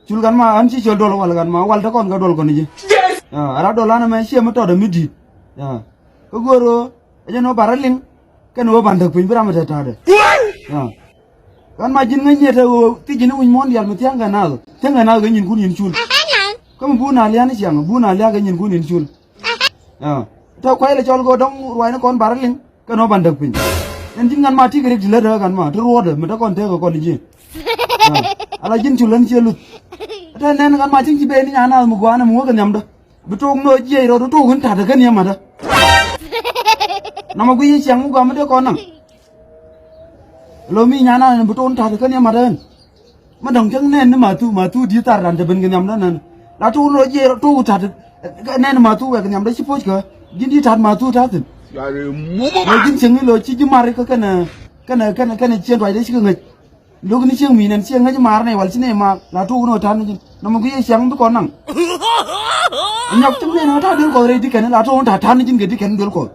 chul kan ma an chi chol dol wal kan ma wal ta kon ga dol kon ji ara dol ana ma shi ma to da midi ko goro e no baraling kan wo bandak pin bra ma ta ta de kan ma jin ngai ta ti jin un mon yal ma tianga na ga nyin kun yin chul ko bu na lian siang bu na lia ga nyin kun yin chul ta kwai le chol go dong ruai na kon baraling kan wo bandak pin en jin ngan ma ti gre dile da kan ma to ro de ma ta kon te ko kon ji ala jin chulan chelu ta nen kan ma ching chi be ni ana mu gwa na mu ga nyam da betong no je ro to hun ta da kan ya ma da nama gui siang mu gwa ma de kon nang lo mi nya na beton ta da kan ya ma da ma dong chang nen ma tu di tar ran da ben ga nyam da nan la to no je ro to ta da nen ma tu ga nyam da chi poch ka jin di tar ma tu ta tin lo jin chang lo chi ji ma re ka kana chen doi de chi ngai lúc ní chiêng mì nên chiêng ấy chứ mà này vào này mà là thu nó than chứ nó mà cái sáng tôi còn năng nhọc chúng này nó than được coi đây thì cái là thu nó than chứ cái thì cái được coi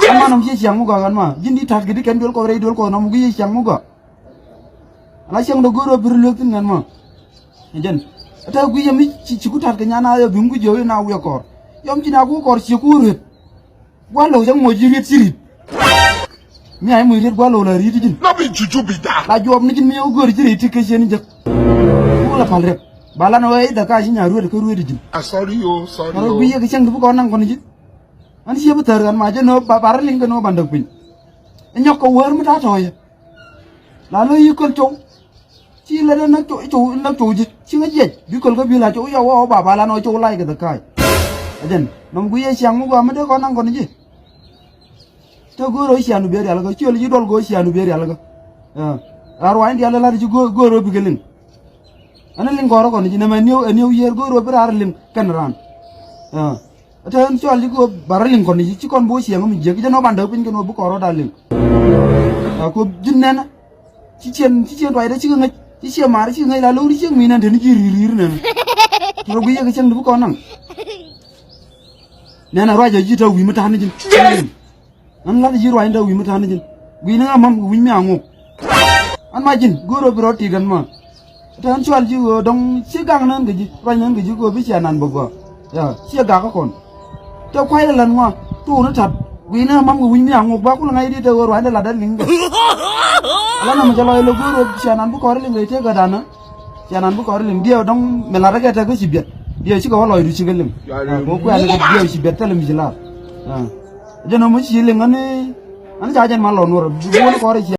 anh mà nó cái sáng mua cái mà chính đi than cái thì cái được coi đây được coi nó mà cái sáng mua cái là sáng đâu có rồi bự lực thế mà nên ta cái gì mình chỉ có than cái nhà nào bùng cái gì nào vậy coi yếm chỉ nào cũng coi chỉ có rồi quá lâu chẳng ngồi chỉ biết mi ay muy ret gwalo la riti jin na bi juju bi da la job ni jin mi gor ci reti ke sen jek wala fal rek bala no way da ka ci ñaaru de ko ruedi jin sorry yo ro bi yeg ceng bu ko nang ko ni an ci bu tar gan ma je no bar ling no bandak pin ñok ko wër mu ta toy la lo yikol ciow ci la na ciow ji ci nga jej bi kol ko bi la ciow yo wo bala no ciow lay ga da kay ajen nom gu ye siang mu ko ma de ko nang ko ni to goro sianu beri alaga ciol ji dol go sianu beri alaga arwa indi ala la ji goro bi gelin ana ling goro ko ni na ma new year goro bi ar ling kan ran ata en ciol ji go baraling ko ni ci kon bo siang mi je no banda pin ko bu koro daling ko jinnena ci cien way da ci nga ci ci mar ci ngai la lo ci mi nan de ni ji rir na to gu ye ga ceng bu ko nang nena raja ji taw wi mata ni an la ji roi ndaw wi mata ni jin wi na mam wi mi angu an ma jin goro bi roti gan ma tan chwal ji go dong ci gang nan ga ji roi nan ga ji go bi cha nan bo go ya ci ga ka kon to kwai lan ma tu na tat wi na mam wi mi angu ba ku ngai di de roi da la da ling ga ala na ma jalo lo goro cha nan bu ko ring le te ga dana cha nan bu ko ring dio dong me la ga ta ga ci biet dio ci ko loi du ci gelim ko ku ala ga dio ci biet ta le mi la jeno mo ci le ngane an jajan ma lo nur bu ko re